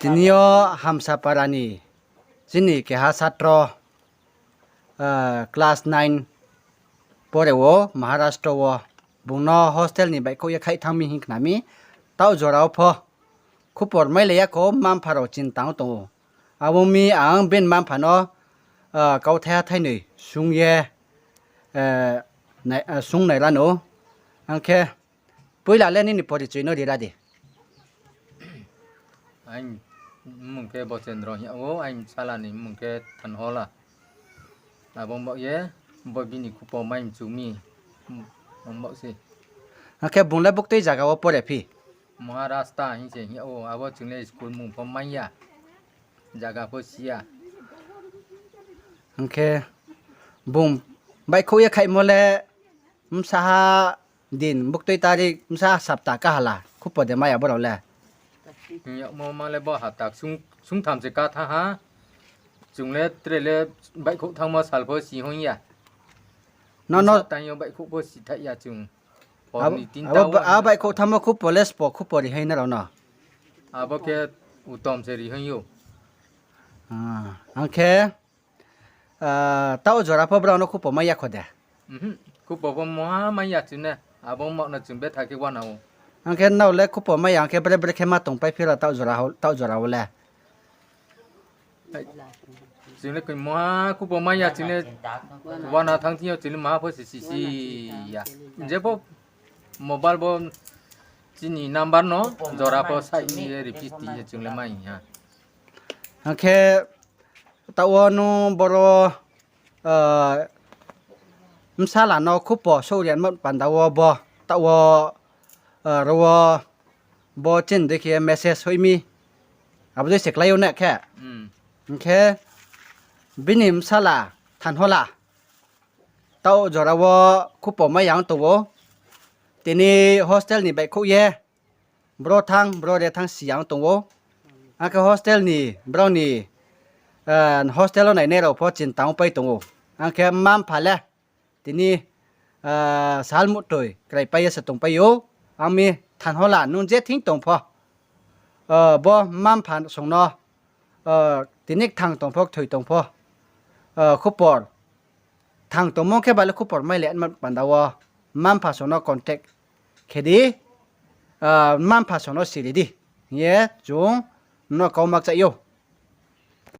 ทีนี้ฮัมซาปารานีที่นี่แกหาสัตว์คลาส9ปอเรวมหาราชตรวบุงนอโฮสเทลนี่ไปก็ยังใครทำมีหิงนามีเต้าจราพอคุปอร์ไม่เลยก็มันพาเราจินตังตัวอาวุมีอ่างเป็นมันพานอเกาแท้ไทยนี่สุงเย่ในสุงในร้านโออันแค่ปุยละเล่นนี่พอดีจุยโนดีละดิ anh mừng cái bộ tiền rồi nhậu anh sao là này mừng cái thần hoa là bông bọ dế bọ bini cupo mai chú mi bông bọ gì อันแค่บุงแล้วบุกตีจากเอาปอเรพี่ Maharashtra hình thế nhậu abo chúng lấy school mùng phong mai ya jaga posia อันแค่บุงใบคุยใครมาเลยมสหดินบุกตีตาดิมสหสับตากะฮลาคุปอเดมาอย่าบ่เราแล nhậu mà lấy bỏ hạt tạc sung sung tham sẽ cá tha ha chúng lấy tre lấy bãi cụ thang mà sal posi hông ya นอน tay nhậu bãi cụ posi thay ya chúng เอาใบคุทำมาคุปอเลสปอคุปอดีให้นั่นเราเนาะ abo cái utom sẽ đi hông yo โอเคเต้าจราพบเราเนาะคุปอไม่อยากขดเด cụ bỏ vào mua mai ya chúng nè abo mọ là chúng biết thay cái quan nào โอเคนั่นเลยคุปอไม่อยากแค่เบรแค่มาตรงไปพี่เราเต้าจราแล chúng lấy cái mua cụ bỏ mai ya chúng lấy quan nào thằng thiêu chúng lấy má posi si ya giờ bộ mobile bộ chỉ ni number nó giờ ra bộ sai ni repeat đi chúng lấy mai ya โอเคเต้านูบรมซาลาเนาะคุปอโซเรียนมันปันตาวบ่เต้ารัวบ่จินได้แค่เมสเซจให้มีเอาไปด้วยเสกไลอยู่เนี่ยแค่โอเคบินิมซาลาทันหัวละเต้าจระวคุปอไม่ยังตัวทีนี้โฮสเทลนี่ไปคุยเย่บรอเดทั้งเสียงตัวอันก็โฮสเทลนี่บรอนี่โฮสเทลไหนเนี่ยเราพอจินตังไปตัวอันก็มันผ่านแล้วทีนี้สาลมุดตัวไกลไปสตรงไปอยู่อามีทันหัวละนุ่นเจ็ดทิ้งตรงพอบ่มันผ่านส่งนอทีนี้ทางตรงพอถอยตรงพอคุปอร์ทางตรงมองแค่บาลคุปอร์ไม่เล่นมันปันดาวมันผ่านส่งนอคอนแทคแค่ดีมันผ่านส่งนอสิริดีเนี่ยจงนอเขามักจะอยู่